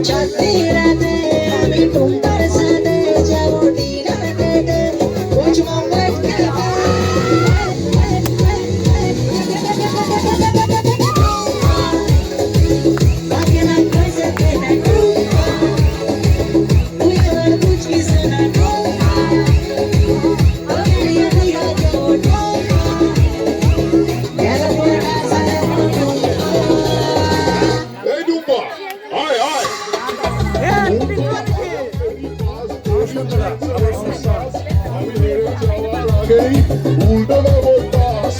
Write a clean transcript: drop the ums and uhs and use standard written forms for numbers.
চাঁদনি রাতে আমি তোমার সাথে যাবো ডিনার খেতে কুছ মোমবাত খেতে बाकी ना कोई सके ना कोई और कुछ भी सुना मेरी दिया जो यार मोरा सारे এই ডুম্বা আয় আয় আমি হেরে যাওয়ার আগেই উল্টো দেবো দাস